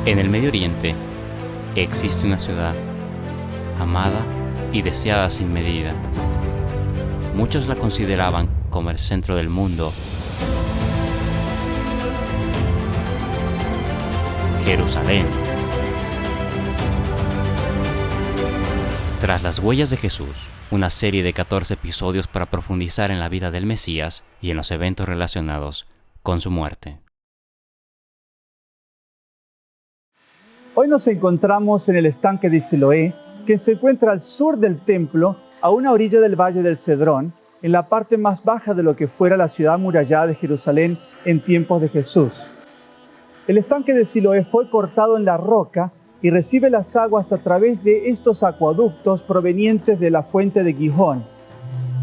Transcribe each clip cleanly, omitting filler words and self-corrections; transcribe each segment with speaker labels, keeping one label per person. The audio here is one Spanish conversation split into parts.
Speaker 1: En el Medio Oriente existe una ciudad amada y deseada sin medida. Muchos la consideraban como el centro del mundo. Jerusalén. Tras las huellas de Jesús, una serie de 14 episodios para profundizar en la vida del Mesías y en los eventos relacionados con su muerte.
Speaker 2: Hoy nos encontramos en el estanque de Siloé, que se encuentra al sur del templo, a una orilla del Valle del Cedrón, en la parte más baja de lo que fuera la ciudad amurallada de Jerusalén en tiempos de Jesús. El estanque de Siloé fue cortado en la roca y recibe las aguas a través de estos acueductos provenientes de la fuente de Gihón,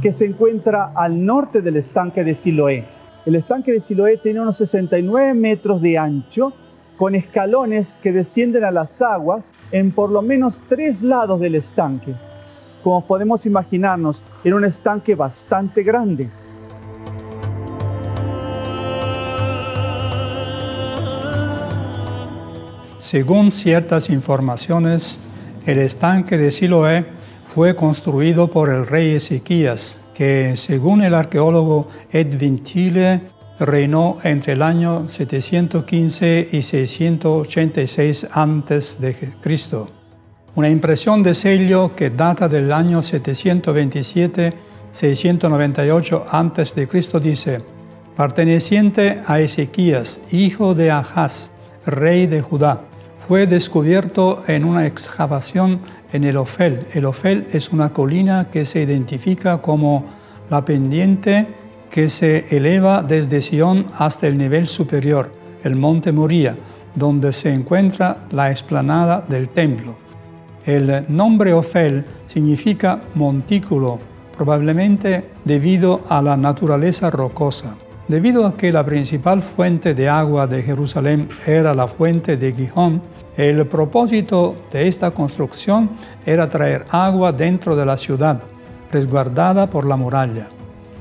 Speaker 2: que se encuentra al norte del estanque de Siloé. El estanque de Siloé tiene unos 69 metros de ancho, con escalones que descienden a las aguas en por lo menos 3 lados del estanque. Como podemos imaginarnos, era un estanque bastante grande.
Speaker 3: Según ciertas informaciones, el estanque de Siloé fue construido por el rey Ezequías, que según el arqueólogo Edwin Thiele, reinó entre el año 715 y 686 a.C. Una impresión de sello que data del año 727-698 a.C. dice: perteneciente a Ezequías, hijo de Ahaz, rey de Judá, fue descubierto en una excavación en el Ofel. El Ofel es una colina que se identifica como la pendiente que se eleva desde Sion hasta el nivel superior, el monte Moría, donde se encuentra la explanada del templo. El nombre Ofel significa montículo, probablemente debido a la naturaleza rocosa. Debido a que la principal fuente de agua de Jerusalén era la fuente de Gihón, el propósito de esta construcción era traer agua dentro de la ciudad, resguardada por la muralla.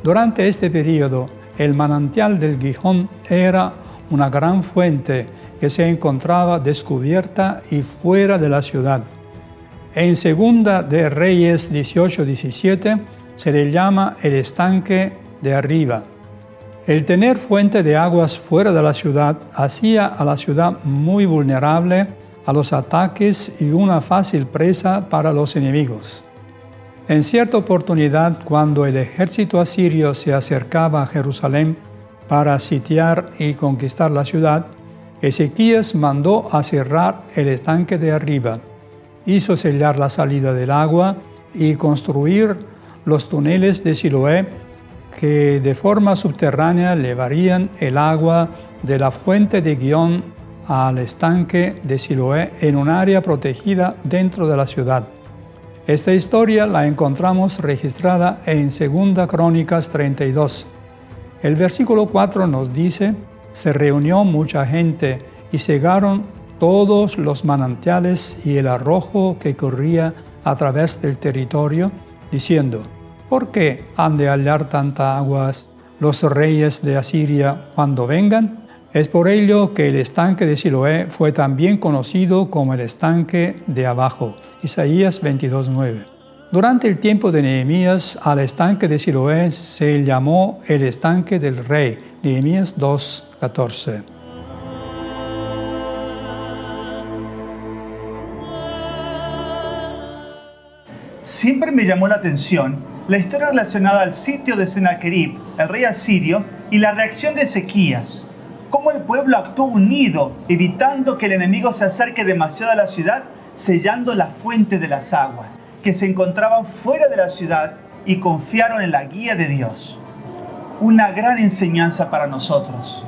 Speaker 3: Durante este periodo, el manantial del Gihón era una gran fuente que se encontraba descubierta y fuera de la ciudad. En Segunda de Reyes 18-17 se le llama el estanque de arriba. El tener fuente de aguas fuera de la ciudad hacía a la ciudad muy vulnerable a los ataques y una fácil presa para los enemigos. En cierta oportunidad, cuando el ejército asirio se acercaba a Jerusalén para sitiar y conquistar la ciudad, Ezequías mandó a cerrar el estanque de arriba, hizo sellar la salida del agua y construir los túneles de Siloé que de forma subterránea llevarían el agua de la fuente de Gihón al estanque de Siloé en un área protegida dentro de la ciudad. Esta historia la encontramos registrada en 2 Crónicas 32. El versículo 4 nos dice: se reunió mucha gente y cegaron todos los manantiales y el arrojo que corría a través del territorio, diciendo: ¿por qué han de hallar tantas aguas los reyes de Asiria cuando vengan? Es por ello que el estanque de Siloé fue también conocido como el estanque de abajo. Isaías 22:9. Durante el tiempo de Nehemías, al estanque de Siloé se llamó el estanque del rey. Nehemías 2:14.
Speaker 2: Siempre me llamó la atención la historia relacionada al sitio de Sennacherib, el rey asirio, y la reacción de Ezequías. Cómo el pueblo actuó unido, evitando que el enemigo se acerque demasiado a la ciudad, sellando la fuente de las aguas, que se encontraban fuera de la ciudad, y confiaron en la guía de Dios. Una gran enseñanza para nosotros.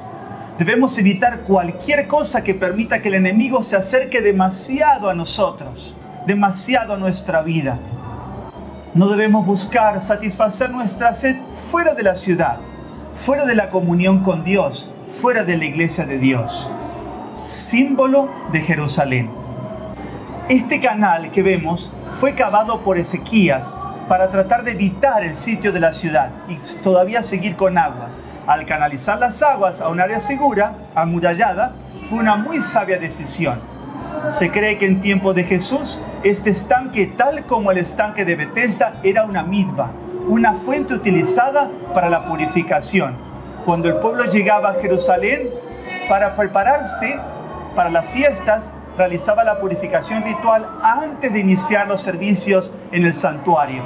Speaker 2: Debemos evitar cualquier cosa que permita que el enemigo se acerque demasiado a nosotros, demasiado a nuestra vida. No debemos buscar satisfacer nuestra sed fuera de la ciudad, fuera de la comunión con Dios, fuera de la iglesia de Dios. Símbolo de Jerusalén. Este canal que vemos fue cavado por Ezequías para tratar de evitar el sitio de la ciudad y todavía seguir con aguas. Al canalizar las aguas a un área segura, amurallada, fue una muy sabia decisión. Se cree que en tiempo de Jesús, este estanque, tal como el estanque de Betesda, era una mikvah, una fuente utilizada para la purificación. Cuando el pueblo llegaba a Jerusalén para prepararse para las fiestas, realizaba la purificación ritual antes de iniciar los servicios en el santuario.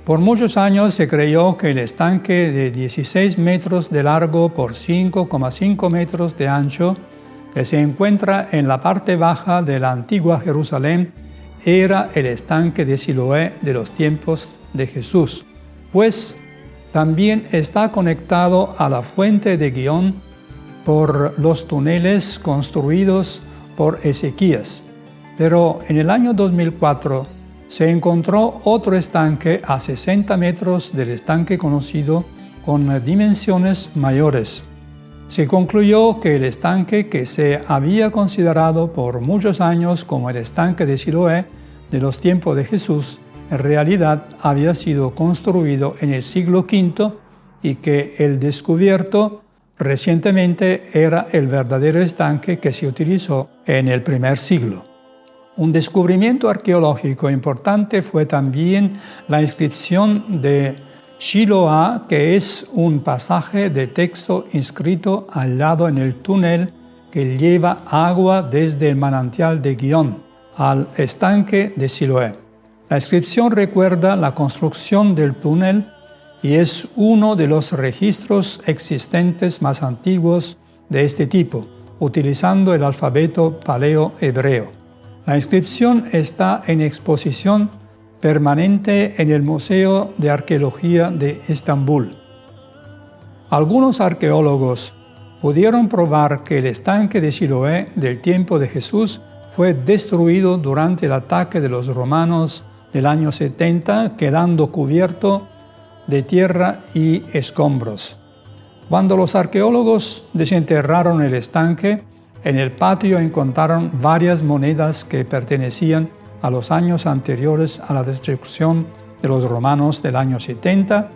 Speaker 3: Por muchos años se creyó que el estanque de 16 metros de largo por 5,5 metros de ancho, que se encuentra en la parte baja de la antigua Jerusalén, era el estanque de Siloé de los tiempos de Jesús, pues también está conectado a la fuente de Gihón por los túneles construidos por Ezequías. Pero en el año 2004, se encontró otro estanque a 60 metros del estanque conocido con dimensiones mayores. Se concluyó que el estanque que se había considerado por muchos años como el estanque de Siloé de los tiempos de Jesús, en realidad había sido construido en el siglo V y que el descubierto recientemente era el verdadero estanque que se utilizó en el primer siglo. Un descubrimiento arqueológico importante fue también la inscripción de Shiloah, que es un pasaje de texto inscrito al lado en el túnel que lleva agua desde el manantial de Gihón al estanque de Siloé. La inscripción recuerda la construcción del túnel y es uno de los registros existentes más antiguos de este tipo, utilizando el alfabeto paleo-hebreo. La inscripción está en exposición permanente en el Museo de Arqueología de Estambul. Algunos arqueólogos pudieron probar que el estanque de Siloé del tiempo de Jesús fue destruido durante el ataque de los romanos del año 70, quedando cubierto de tierra y escombros. Cuando los arqueólogos desenterraron el estanque, en el patio encontraron varias monedas que pertenecían a los años anteriores a la destrucción de los romanos del año 70,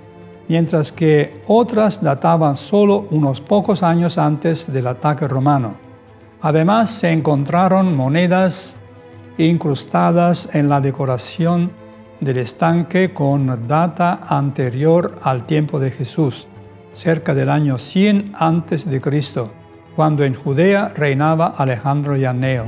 Speaker 3: mientras que otras databan solo unos pocos años antes del ataque romano. Además, se encontraron monedas incrustadas en la decoración del estanque con data anterior al tiempo de Jesús, cerca del año 100 a.C., cuando en Judea reinaba Alejandro Llaneo.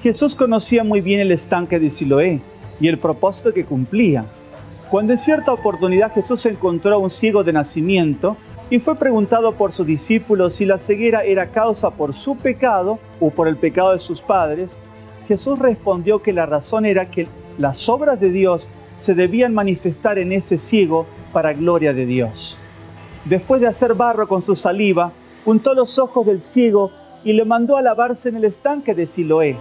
Speaker 2: Jesús conocía muy bien el estanque de Siloé y el propósito que cumplía. Cuando en cierta oportunidad Jesús encontró a un ciego de nacimiento y fue preguntado por sus discípulos si la ceguera era causa por su pecado o por el pecado de sus padres, Jesús respondió que la razón era que las obras de Dios se debían manifestar en ese ciego para gloria de Dios. Después de hacer barro con su saliva, untó los ojos del ciego y le mandó a lavarse en el estanque de Siloé.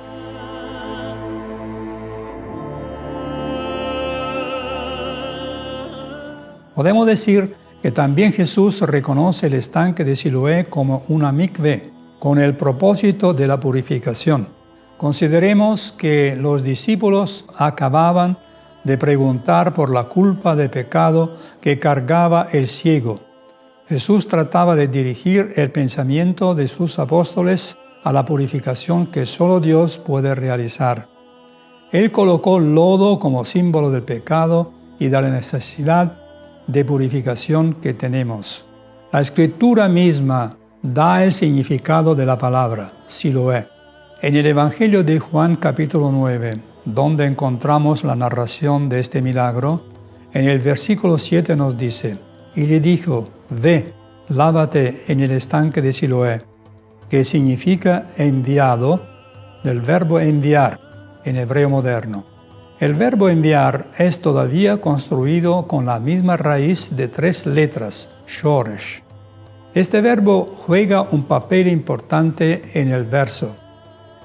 Speaker 3: Podemos decir que también Jesús reconoce el estanque de Siloé como una mikveh, con el propósito de la purificación. Consideremos que los discípulos acababan de preguntar por la culpa de pecado que cargaba el ciego. Jesús trataba de dirigir el pensamiento de sus apóstoles a la purificación que solo Dios puede realizar. Él colocó lodo como símbolo del pecado y de la necesidad de purificación que tenemos. La Escritura misma da el significado de la palabra, Siloé. En el Evangelio de Juan capítulo 9, donde encontramos la narración de este milagro, en el versículo 7 nos dice: y le dijo, ve, lávate en el estanque de Siloé, que significa enviado, del verbo enviar en hebreo moderno. El verbo enviar es todavía construido con la misma raíz de 3 letras, shoresh. Este verbo juega un papel importante en el verso.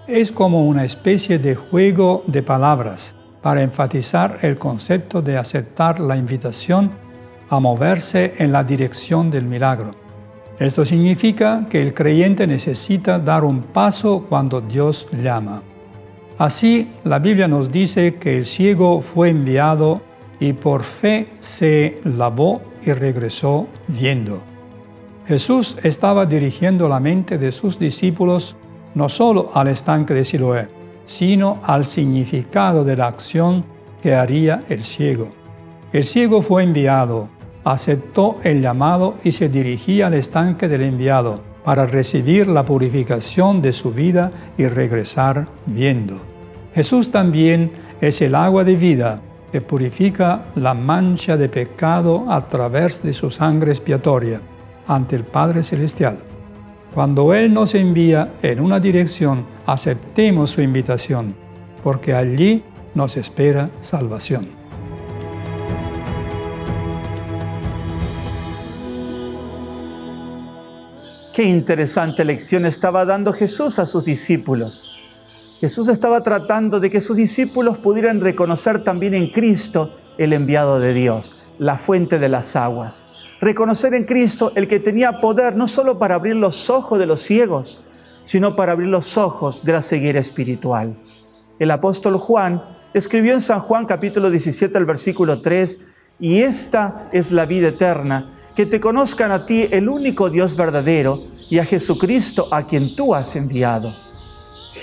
Speaker 3: Es como una especie de juego de palabras para enfatizar el concepto de aceptar la invitación a moverse en la dirección del milagro. Esto significa que el creyente necesita dar un paso cuando Dios llama. Así, la Biblia nos dice que el ciego fue enviado y por fe se lavó y regresó viendo. Jesús estaba dirigiendo la mente de sus discípulos no solo al estanque de Siloé, sino al significado de la acción que haría el ciego. El ciego fue enviado, aceptó el llamado y se dirigía al estanque del enviado para recibir la purificación de su vida y regresar viendo. Jesús también es el agua de vida que purifica la mancha de pecado a través de su sangre expiatoria ante el Padre Celestial. Cuando Él nos envía en una dirección, aceptemos su invitación, porque allí nos espera salvación.
Speaker 2: Qué interesante lección estaba dando Jesús a sus discípulos. Jesús estaba tratando de que sus discípulos pudieran reconocer también en Cristo el enviado de Dios, la fuente de las aguas. Reconocer en Cristo el que tenía poder no solo para abrir los ojos de los ciegos, sino para abrir los ojos de la ceguera espiritual. El apóstol Juan escribió en San Juan capítulo 17, el versículo 3, «Y esta es la vida eterna, que te conozcan a ti, el único Dios verdadero, y a Jesucristo a quien tú has enviado».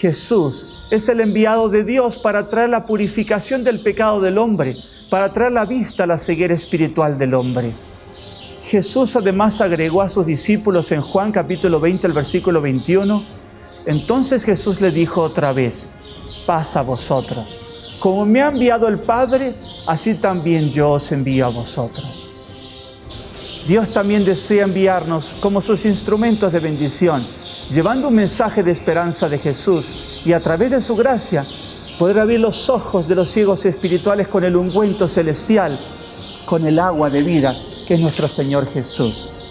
Speaker 2: Jesús es el enviado de Dios para traer la purificación del pecado del hombre, para traer la vista a la ceguera espiritual del hombre. Jesús además agregó a sus discípulos en Juan capítulo 20, el versículo 21, entonces Jesús le dijo otra vez, paz a vosotros. Como me ha enviado el Padre, así también yo os envío a vosotros. Dios también desea enviarnos como sus instrumentos de bendición, llevando un mensaje de esperanza de Jesús y a través de su gracia poder abrir los ojos de los ciegos espirituales con el ungüento celestial, con el agua de vida que es nuestro Señor Jesús.